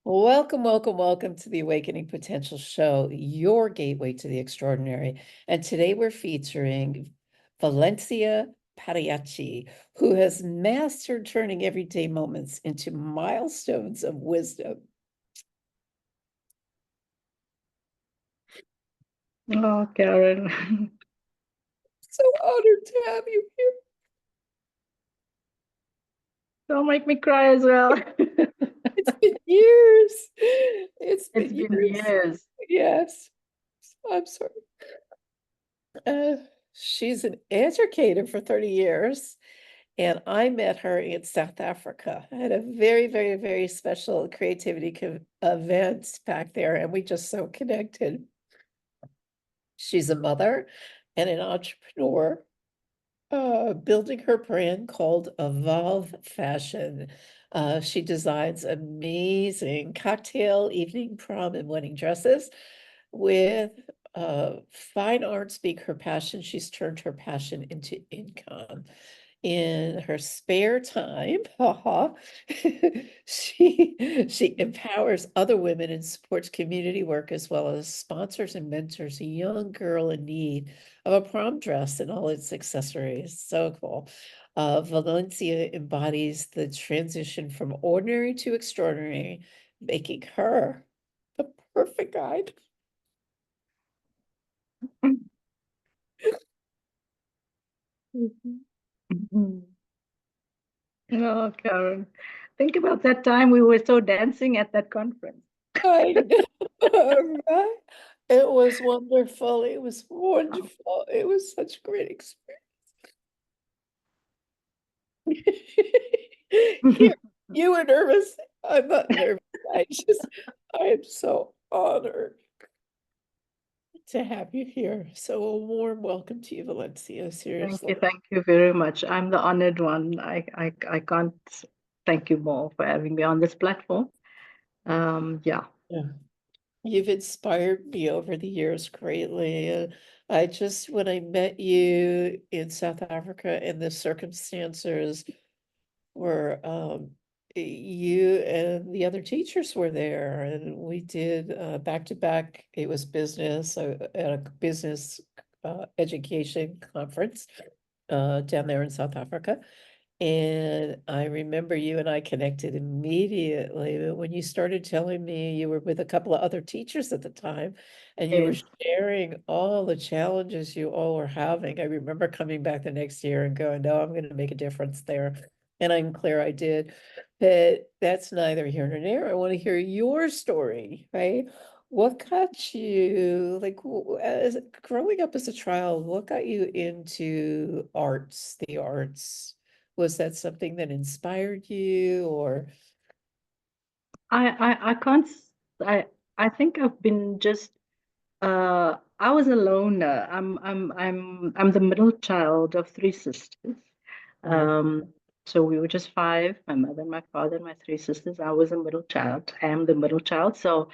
Welcome, welcome, welcome to the Awakening Potential Show, your gateway to the extraordinary. And today we're featuring Valencia Padayachi, who has mastered turning everyday moments into milestones of wisdom. Oh, Karen. So honored to have you here. Don't make me cry as well. It's been years. It's It's been been years. years. Yes, I'm sorry. Uh, she's an educator for 30 years. And I met her in South Africa. I had a very, very, very special creativity event back there, and we just so connected. She's a mother and an entrepreneur, building her brand called Evolve Fashion. She designs amazing cocktail, evening, prom, and wedding dresses with fine arts being her passion. She's turned her passion into income in her spare time. Haha. She empowers other women and supports community work as well as sponsors and mentors a young girl in need of a prom dress and all its accessories. So cool. Valencia embodies the transition from ordinary to extraordinary, making her the perfect guide. Mhm. Oh, Karen. Think about that time we were so dancing at that conference. I know, right? It was wonderful. It was wonderful. It was such a great experience. Here, you were nervous. I'm not nervous. I am so honored to have you here. So a warm welcome to you, Valencia. Seriously. Thank you very much. I'm the honored one. I can't thank you more for having me on this platform. Yeah. Yeah. You've inspired me over the years greatly. I just, when I met you in South Africa and the circumstances were you and the other teachers were there and we did back to back. It was business at a business education conference down there in South Africa. And I remember you and I connected immediately. But when you started telling me you were with a couple of other teachers at the time and you were Yes. sharing all the challenges you all were having, I remember coming back the next year and going, no, I'm going to make a difference there. And I'm clear I did. But that's neither here nor there. I want to hear your story, right? What got you, like, as growing up as a child, what got you into arts, the arts? Was that something that inspired you or? I can't I think I've been just I was a loner. I'm the middle child of three sisters. Mm. Um, so we were just five, my mother and my father and my three sisters. I was a middle child. I am the middle child. So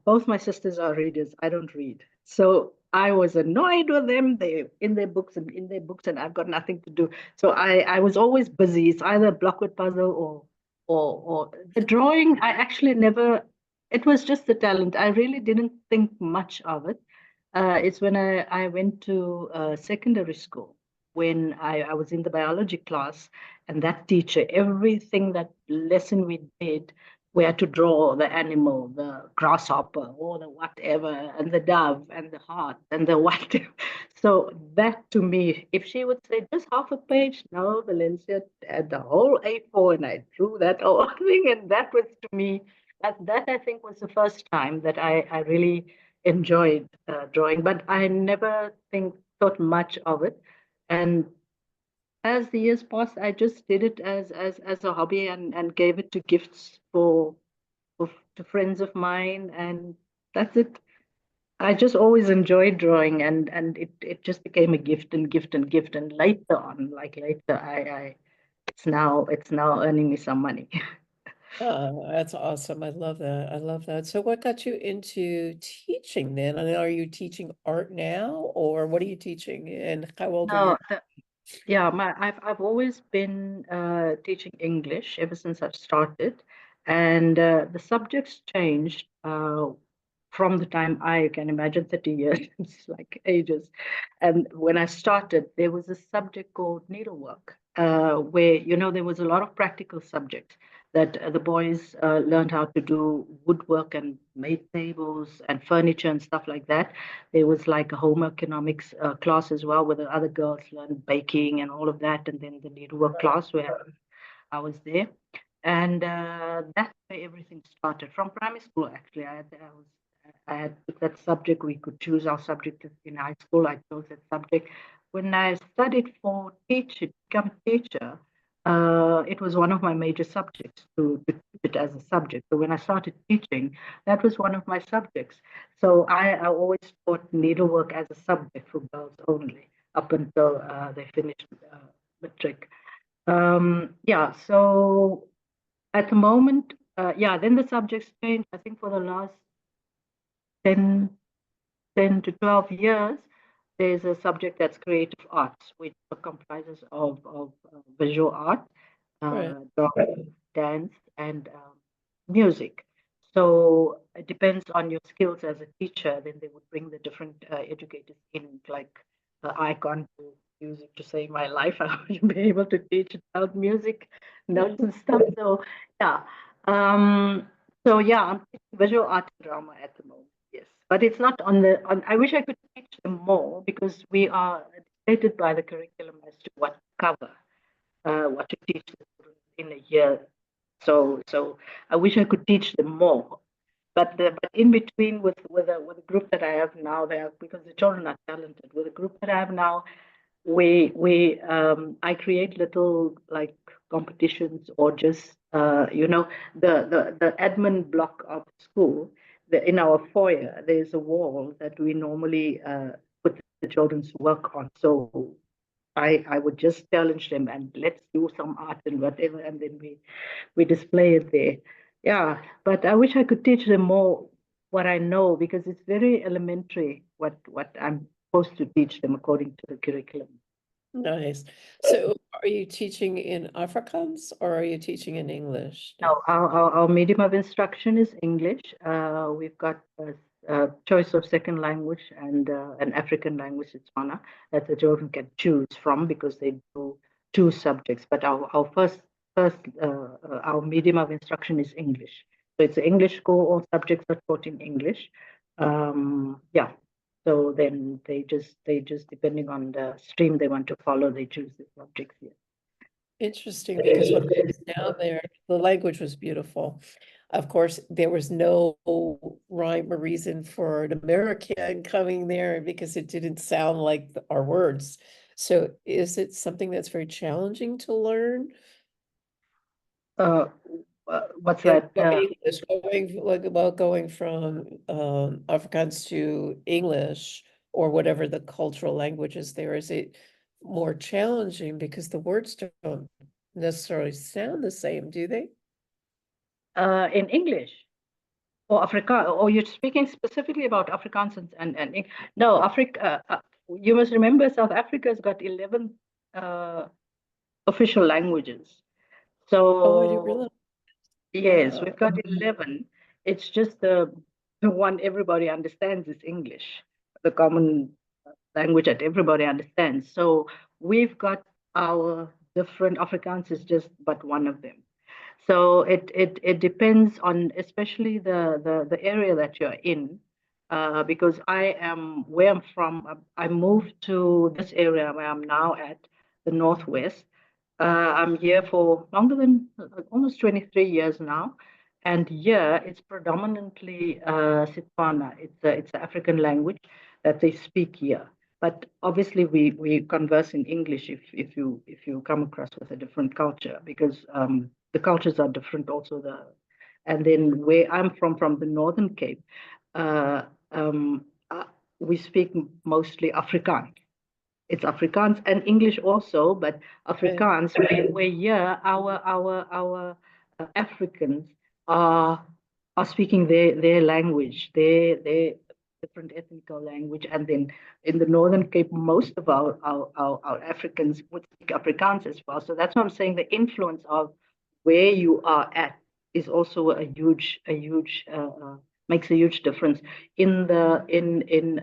both my sisters are readers. I don't read. So I was annoyed with them. They in their books and in their books, and I've got nothing to do. So I was always busy. It's either a blockwood puzzle or the drawing. I actually never. It was just the talent. I really didn't think much of it. It's when I went to secondary school when I was in the biology class, and that teacher, everything that lesson we did we had to draw the animal, the grasshopper, or the whatever, and the dove, and the heart, and the whatever. So that to me, if she would say just half a page, no, Valencia had the whole A4, and I drew that whole thing, and that was to me, that I think was the first time that I really enjoyed drawing, but I never thought much of it. And as the years passed, I just did it as a hobby and gave it to gifts for to friends of mine, and that's it. I just always enjoyed drawing, and it just became a gift and gift and gift. And later on, like later, I it's now earning me some money. Oh, that's awesome. I love that. I love that. So what got you into teaching then? And are you teaching art now or what are you teaching and how old are you? No, yeah, I've always been teaching English ever since I've started. And the subjects changed from the time I can imagine 30 years, it's like ages. And when I started, there was a subject called needlework, where, there was a lot of practical subjects that the boys learned how to do woodwork and made tables and furniture and stuff like that. There was like a home economics class as well, where the other girls learned baking and all of that. And then the needlework class where I was there. And that's where everything started. From primary school, actually, I had took that subject. We could choose our subject in high school. I chose that subject. When I studied for teacher, become teacher, it was one of my major subjects to teach it as a subject. So when I started teaching, that was one of my subjects. So I always taught needlework as a subject for girls only up until they finished matric. Yeah, so at the moment, yeah, then the subjects changed. I think for the last 10, 10 to 12 years, there's a subject that's creative arts, which comprises of visual art, Right. drawing, dance, and music. So it depends on your skills as a teacher. Then they would bring the different educators in, like I can't do music to save my life. I would be able to teach about music, notes and stuff. So yeah. Um, so yeah, I'm teaching visual art and drama at the moment. Yes, but it's not on the. I wish I could teach them more because we are dictated by the curriculum as to what to cover, what to teach the children in a year. So I wish I could teach them more. But in between with the group that I have now, there because the children are talented. With the group that I have now, we I create little like competitions or just the admin block of school. In our foyer, there's a wall that we normally put the children's work on. So I would just challenge them and let's do some art and whatever, and then we display it there. Yeah, but I wish I could teach them more what I know because it's very elementary what I'm supposed to teach them according to the curriculum. Nice. So are you teaching in Afrikaans or are you teaching in English now? Now, our medium of instruction is English. We've got a choice of second language and an African language, Tswana, that the children can choose from because they do two subjects. But our our medium of instruction is English. So it's an English school. All subjects are taught in English. Yeah. So then they just depending on the stream they want to follow, they choose the subjects here. Interesting, because when I was down there, the language was beautiful. Of course, there was no rhyme or reason for an American coming there because it didn't sound like our words. So is it something that's very challenging to learn? Uh, what's Yeah, that? English, going from Afrikaans to English or whatever the cultural language is there, is it more challenging because the words don't necessarily sound the same, do they? In English or Afrikaans, or you're speaking specifically about Afrikaans no, Africa. You must remember South Africa's got 11 uh, official languages. Oh, I didn't So realize. yes, Wow. we've got 11. It's just the one everybody understands is English, the common language that everybody understands. So we've got our different Afrikaans is just but one of them. So it depends on especially the area that you're in, because I am where I'm from. I moved to this area where I'm now at the Northwest. I'm here for longer than almost 23 years now, and here it's predominantly Setswana. It's an African language that they speak here. But obviously, we converse in English if you come across with a different culture because the cultures are different. Also, and then where I'm from the Northern Cape, uh, um, uh, we speak mostly Afrikaans. It's Afrikaans and English also, but Okay. Afrikaans, where here our Africans are are speaking their language, their different ethnical language, and then in the Northern Cape, most of our Africans would speak Afrikaans as well. So that's what I'm saying. The influence of where you are at is also a huge makes a huge difference. In the in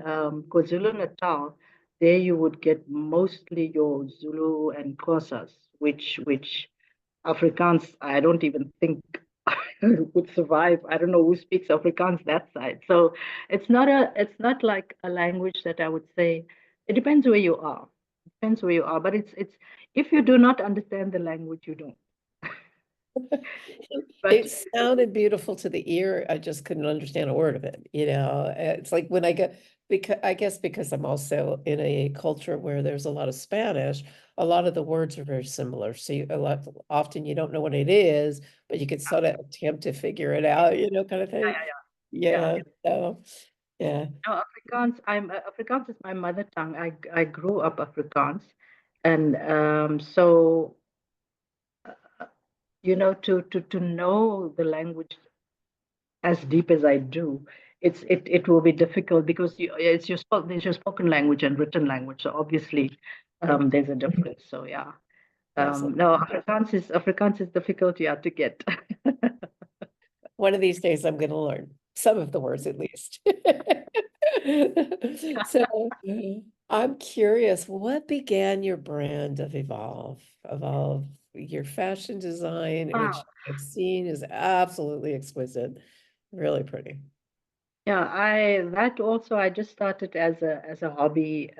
KwaZulu Natal, there you would get mostly your Zulu and Xhosas, which Afrikaans, I don't even think would survive. I don't know who speaks Afrikaans that side. So it's not like a language that I would say. It depends where you are. It depends where you are. But it's if you do not understand the language, you don't. It But sounded beautiful to the ear. I just couldn't understand a word of it. It's like when I go, because I guess because I'm also in a culture where there's a lot of Spanish, a lot of the words are very similar. So a lot often you don't know what it is, but you can sort of attempt to figure it out, kind of yeah, thing. yeah, Yeah. yeah. So yeah. No, Afrikaans. Afrikaans is my mother tongue. I grew up Afrikaans, and so to know the language as deep as I do, it will be difficult because there's your spoken language and written language. So obviously, there's a difference. So yeah, Absolutely. no, Afrikaans is difficult, yeah, to get. One of these days I'm going to learn some of the words at least. So I'm curious, what began your brand of Evolve? Evolve, your fashion design, which Wow. I've seen is absolutely exquisite, really pretty. Yeah, I just started as a hobby.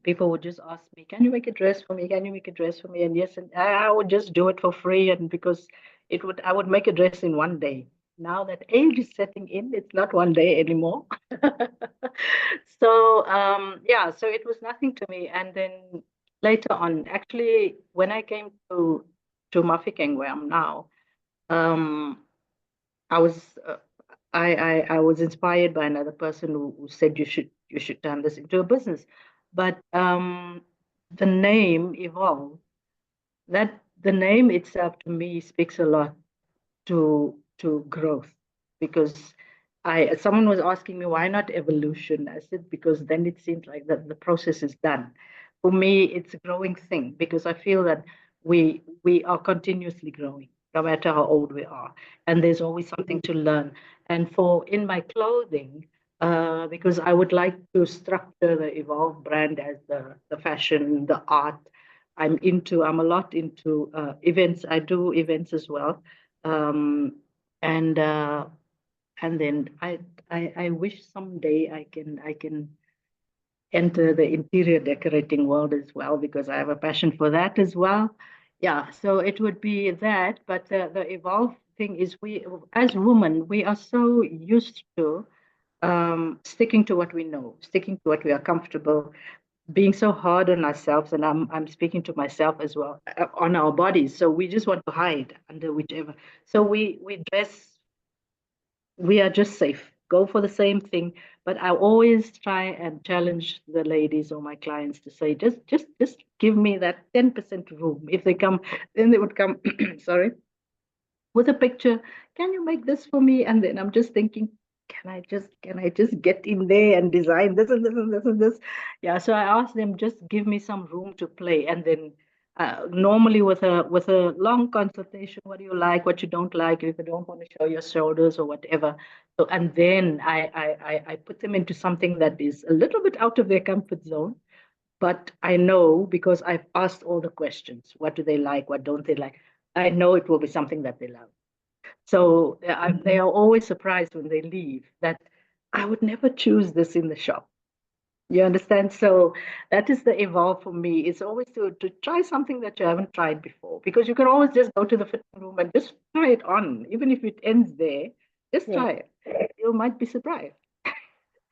People would just ask me, "Can you make a dress for me? Can you make a dress for me?" And yes, and I would just do it for free, and because I would make a dress in one day. Now that age is setting in, it's not one day anymore. So yeah, so it was nothing to me. And then later on, actually, when I came to Mafikeng, where I'm now, um, I was I was inspired by another person who said you should turn this into a business. But the name Evolve, that the name itself to me speaks a lot to growth, because I someone was asking me why not evolution. I said because then it seems like that the process is done. For me, it's a growing thing because I feel that we are continuously growing, no matter how old we are, and there's always something to learn. And for in my clothing, because I would like to structure the Evolve brand as the fashion, the art. I'm a lot into events. I do events as well, um, and uh, and then I wish someday I can enter the interior decorating world as well, because I have a passion for that as well. Yeah, so it would be that, but the evolve thing is we as women we are so used to sticking to what we know, sticking to what we are comfortable, being so hard on ourselves, and I'm speaking to myself as well, on our bodies. So we just want to hide under whichever. So we dress, we are just safe. Go for the same thing. But I always try and challenge the ladies or my clients to say, just give me that 10% room. If they come, then they would come, sorry, with a picture. Can you make this for me? And then I'm just thinking, can I just get in there and design this and this and this and this? Yeah. So I asked them, just give me some room to play. And then normally with a long consultation, what do you like, what you don't like, if you don't want to show your shoulders or whatever. So and then I put them into something that is a little bit out of their comfort zone. But I know because I've asked all the questions, what do they like, what don't they like? I know it will be something that they love. So they are always surprised when they leave that I would never choose this in the shop. You understand? So that is the evolve for me. It's always to try something that you haven't tried before, because you can always just go to the fitting room and just try it on. Even if it ends there, just Right. try it. You might be surprised.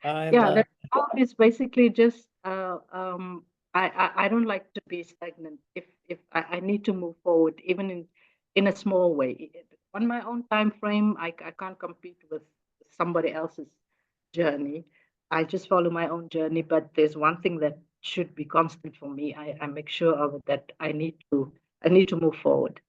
I Yeah, love. that job is basically just I don't like to be stagnant. If I need to move forward, even in a small way, on my own time frame, I can't compete with somebody else's journey. I just follow my own journey, but there's one thing that should be constant for me. I make sure of it, that I need to move forward.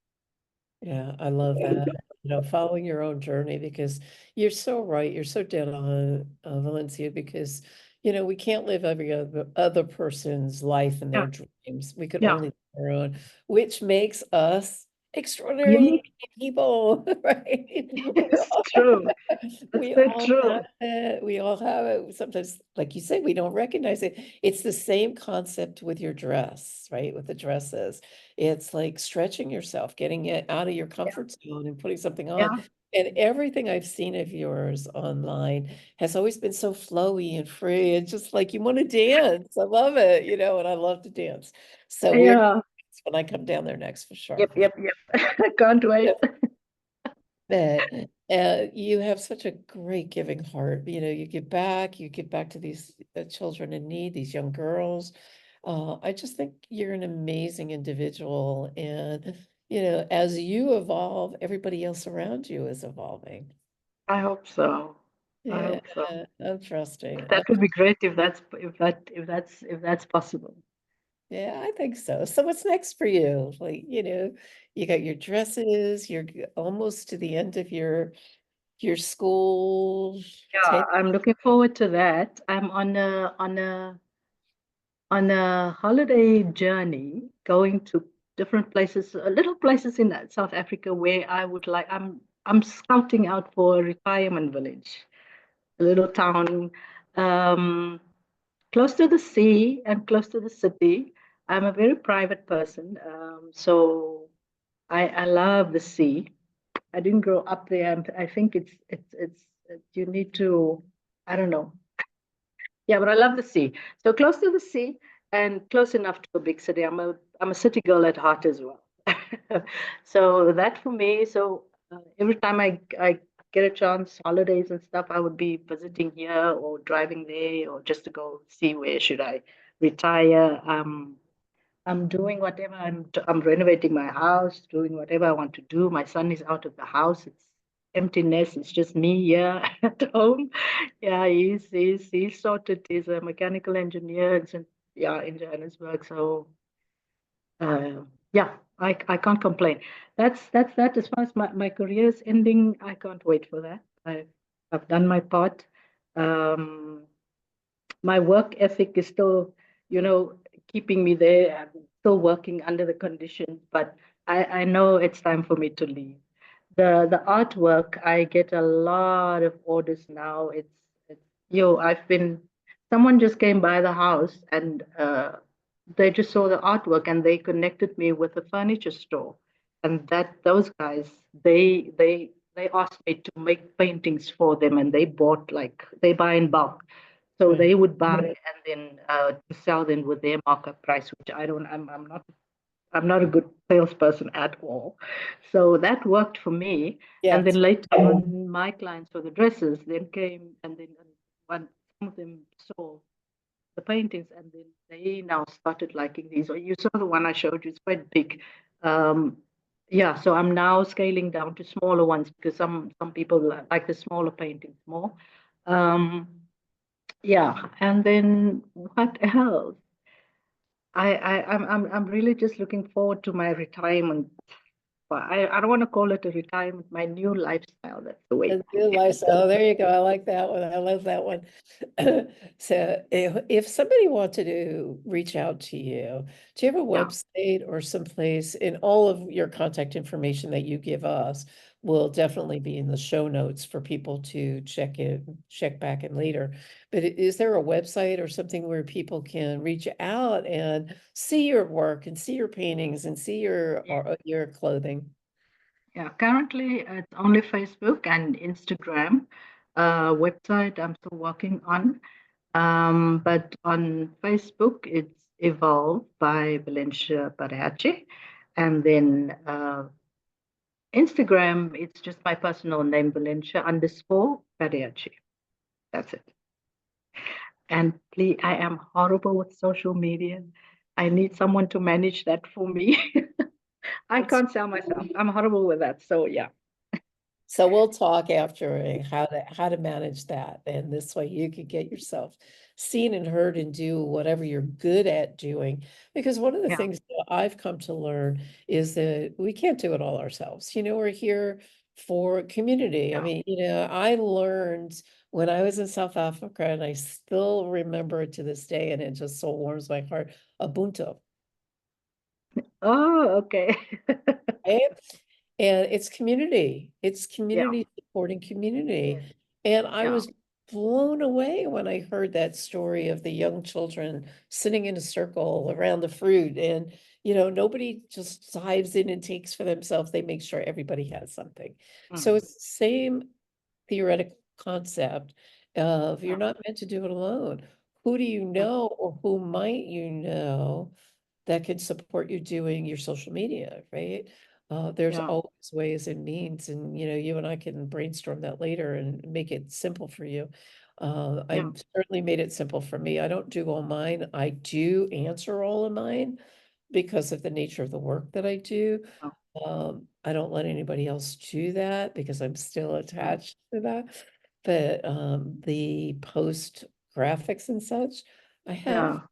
Yeah, I love that. Following your own journey, because you're so right. You're so dead on, Valencia, because we can't live every other person's life and Yeah, their dreams. We could yeah, only live our own, which makes us extraordinary Unique. people, right? It's true. That's We so all have true. it. We all have it. Sometimes, like you said, we don't recognize it. It's the same concept with your dress, right? With the dresses. It's like stretching yourself, getting it out of your Yeah. comfort zone and putting something on. Yeah. And everything I've seen of yours online has always been so flowy and free and just like you want to dance. I love it, and I love to dance. So we're Yeah. when I come down there next for sure. Yep. Yep. Yep. I can't wait. But you have such a great giving heart. You give back to these children in need, these young girls. I just think you're an amazing individual. And, as you evolve, everybody else around you is evolving. I hope so. I Yeah, hope so. I'm trusting. That would be great if that's possible. Yeah, I think so. So what's next for you? Like, you got your dresses, you're almost to the end of your school. Yeah, I'm looking forward to that. I'm on a holiday journey going to different places, little places in South Africa where I would like. I'm scouting out for a retirement village, a little town um, close to the sea and close to the city. I'm a very private person, so I love the sea. I didn't grow up there. I think you need to. I don't know. Yeah, but I love the sea. So close to the sea and close enough to a big city. I'm a city girl at heart as well. So that for me. So every time I get a chance, holidays and stuff, I would be visiting here or driving there or just to go see where should I retire. I'm doing whatever I'm renovating my house, doing whatever I want to do. My son is out of the house. It's emptiness. It's just me here at home. Yeah, he's sorted. He's a mechanical engineer in Johannesburg. So yeah, I can't complain. That's that. As far as my career is ending, I can't wait for that. I've done my part. Um, my work ethic is still, keeping me there. I'm still working under the conditions, but I know it's time for me to leave. The artwork, I get a lot of orders now. It's I've been someone just came by the house and they just saw the artwork and they connected me with a furniture store. And those guys, they asked me to make paintings for them and they buy in bulk. So Right. they would buy and then sell them with their markup price, which I don't. I'm not a good salesperson at all. So that worked for me. And then Yes. later on, my clients for the dresses then came, and then one some of them saw the paintings, and then they now started liking these. Or you saw the one I showed you; it's quite big. Um, yeah, so I'm now scaling down to smaller ones because some people like the smaller paintings more. Um, yeah, and then what else? I'm really just looking forward to my retirement. But I don't want to call it a retirement, my new lifestyle. That's the way. A new lifestyle. There you go. I like that one. I love that one. So if somebody wanted to reach out to you, do you have a Yeah. website or someplace? In all of your contact information that you give us will definitely be in the show notes for people to check back in later. But is there a website or something where people can reach out and see your work and see your paintings and see your clothing? Yeah, currently it's only Facebook and Instagram. Website I'm still working on. But on Facebook, it's Evolve by Valencia Padayachi. And then Instagram, it's just my personal name, Valencia_Padayachi. That's it. And please, I am horrible with social media. I need someone to manage that for me. I It's can't sell myself. I'm horrible with that. So yeah. So we'll talk after how to manage that. And this way you could get yourself seen and heard and do whatever you're good at doing. Because one of the Yeah. things that I've come to learn is that we can't do it all ourselves. We're here for community. I Yeah. mean, I learned when I was in South Africa, and I still remember it to this day, and it just so warms my heart, Ubuntu. Oh, okay. right? And it's Yeah. community supporting Yeah. community. And I Yeah. was blown away when I heard that story of the young children sitting in a circle around the fruit. And, nobody just dives in and takes for themselves. They make sure everybody has something. So Mm. it's the same theoretical concept of you're Yeah. not meant to do it alone. Who do you Mm. know or who might you know that can support you doing your social media, right? There's Yeah. always ways and means, and you and I can brainstorm that later and make it simple for you. Yeah. I'm certainly made it simple for me. I don't do all mine. I do answer all of mine because of the nature of the work that I do. Yeah. I don't let anybody else do that because I'm still Mm. attached to that. But the post graphics and such, I have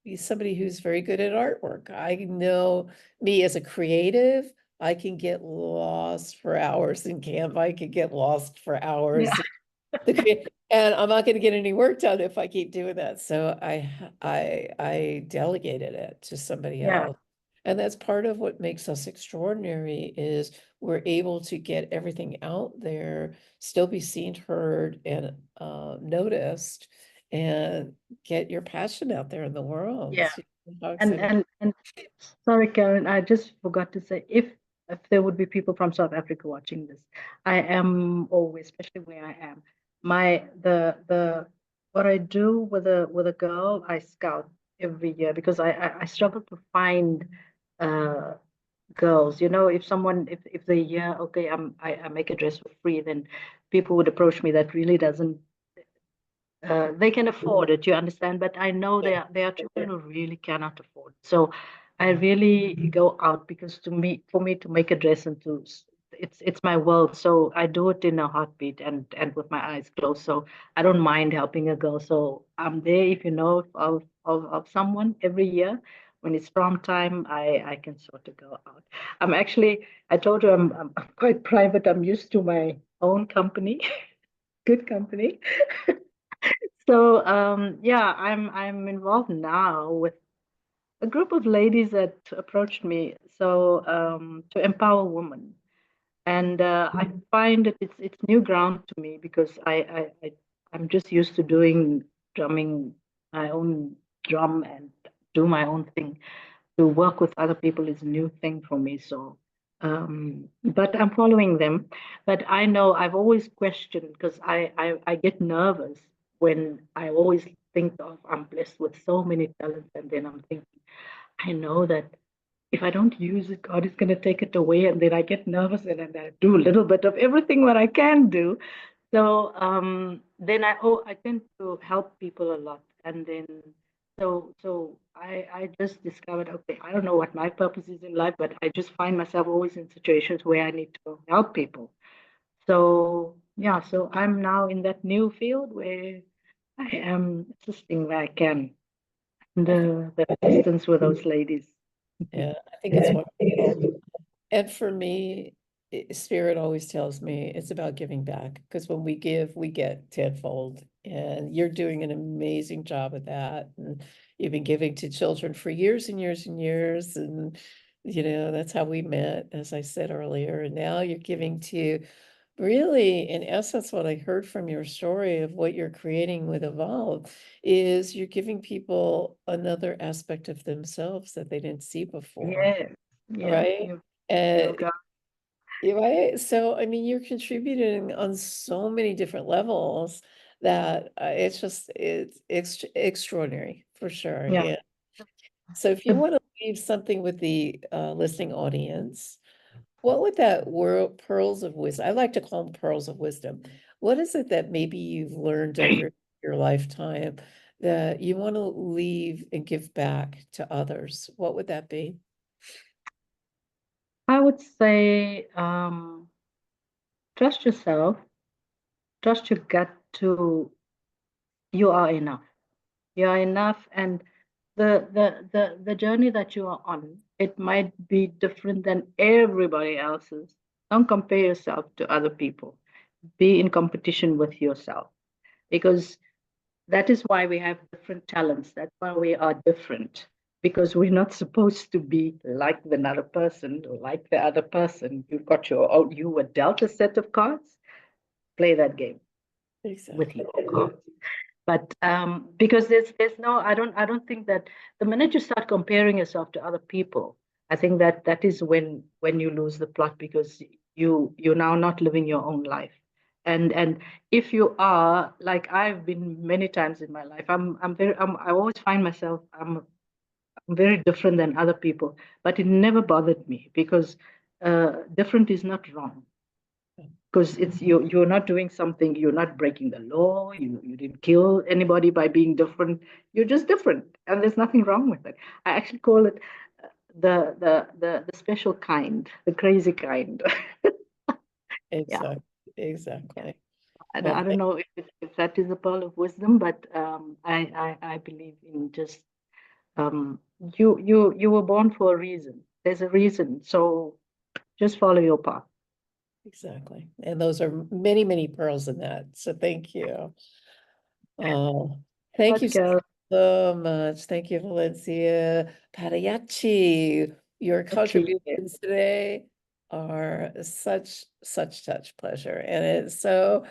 Yeah. somebody who's very good at artwork. I know me as a creative, I can get lost for hours in Canva. I can get lost for Yeah. hours and I'm not going to get any work done if I keep doing that. So I delegated it to somebody Yeah. else. And that's part of what makes us extraordinary is we're able to get everything out there, still be seen, heard, and noticed, and get your passion out there in the world. Yeah. How And exciting. and and sorry, Karen, I just forgot to say if there would be people from South Africa watching this, I am always, especially where I am, the what I do with a girl, I scout every year because I struggle to find uh girls. If someone if they hear, okay, I make a dress for free, then people would approach me that really doesn't they can afford it, you understand, but I know there are children who really cannot afford it. So I really go out because for me to make a dress and it's my world. So I do it in a heartbeat and with my eyes closed. So I don't mind helping a girl. So I'm there if you know of someone every year. When it's prom time, I can sort of go out. I told you I'm quite private. I'm used to my own company, good company. So yeah, I'm involved now with a group of ladies that approached me to empower women, and I find that it's new ground to me because I'm just used to doing drumming my own drum and do my own thing. To work with other people is a new thing for me. So, but I'm following them. But I know I've always questioned because I get nervous when I always think of I'm blessed with so many talents, and then I'm thinking, I know that if I don't use it, God is going to take it away, and then I get nervous and then I do a little bit of everything what I can do. So then I tend to help people a lot, and then I just discovered, okay, I don't know what my purpose is in life, but I just find myself always in situations where I need to help people. So yeah, so I'm now in that new field where I am assisting where I can, I think, the assistance with those ladies. yeah, I think it's wonderful. And for me, Spirit always tells me it's about giving back because when we give, we get tenfold. And you're doing an amazing job of that. And you've been giving to children for years and years and years. And, that's how we met, as I said earlier. And now you're giving to really, in essence, what I heard from your story of what you're creating with Evolve is you're giving people another aspect of themselves that they didn't see before. Yes, yeah, Right. you And got, right. So, I mean, you're contributing on so many different levels that it's extraordinary for sure. yeah. Yeah. So, if you The want to leave something with the listening audience, what would that word pearls of wisdom? I like to call them pearls of wisdom. What is it that maybe you've learned over your lifetime that you want to leave and give back to others? What would that be? I would say trust yourself, trust your gut to you are enough. You are enough, and the journey that you are on, it might be different than everybody else's. Don't compare yourself to other people. Be in competition with yourself because that is why we have different talents. That's why we are different. because we're not supposed to be like another person or like the other person. You've got your own, you were dealt a set of cards, play that game with Exactly. your cards. But because there's no, I don't think that the minute you start comparing yourself to other people, I think that that is when you lose the plot, because you're now not living your own life. And if you are, like I've been many times in my life, I always find myself, I'm very different than other people, but it never bothered me, because different is not wrong, because it's you're not doing something, you're not breaking the law, you didn't kill anybody by being different. You're just different, and there's nothing wrong with it. I actually call it the special kind, the crazy kind. Yeah, Exactly. yeah. Exactly. I Well, don't know if that is a pearl of wisdom, but I believe in just um, you were born for a reason. There's a reason, so just follow your path. exactly. And those are many, many pearls in that. So thank you. Oh, thank you Much, Carol. so much. Thank you, Valencia Padayachi. Your Appreciate. contributions today are such pleasure. And it's so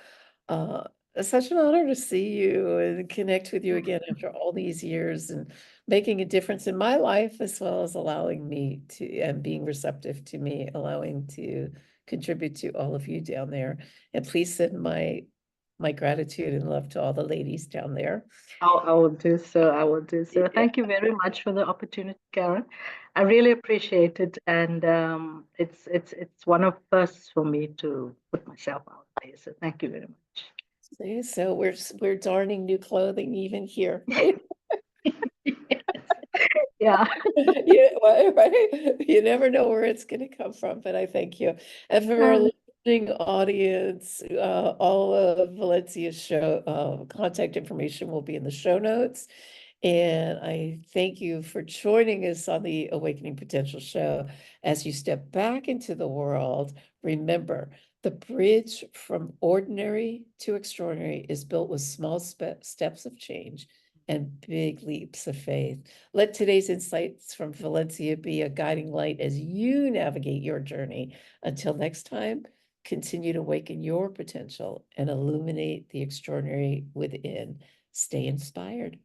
uh it's such an honor to see you and connect with you again after all these years and making a difference in my life, as well as allowing me to and being receptive to me, allowing to contribute to all of you down there. And please send my gratitude and love to all the ladies down there. I will do so. I will do so. Yeah, Thank you very much for the opportunity, Karen. I really appreciate it, and it's one of firsts for me to put myself out there. So thank you very much. see, so we're darning new clothing even here, right? Yeah. Yeah, right. You never know where it's going to come from, but I thank you. And for our listening audience, all of Valencia's show contact information will be in the show notes. And I thank you for joining us on the Awakening Potential Show. As you step back into the world, remember the bridge from ordinary to extraordinary is built with small steps of change and big leaps of faith. Let today's insights from Valencia be a guiding light as you navigate your journey. Until next time, continue to awaken your potential and illuminate the extraordinary within. Stay inspired.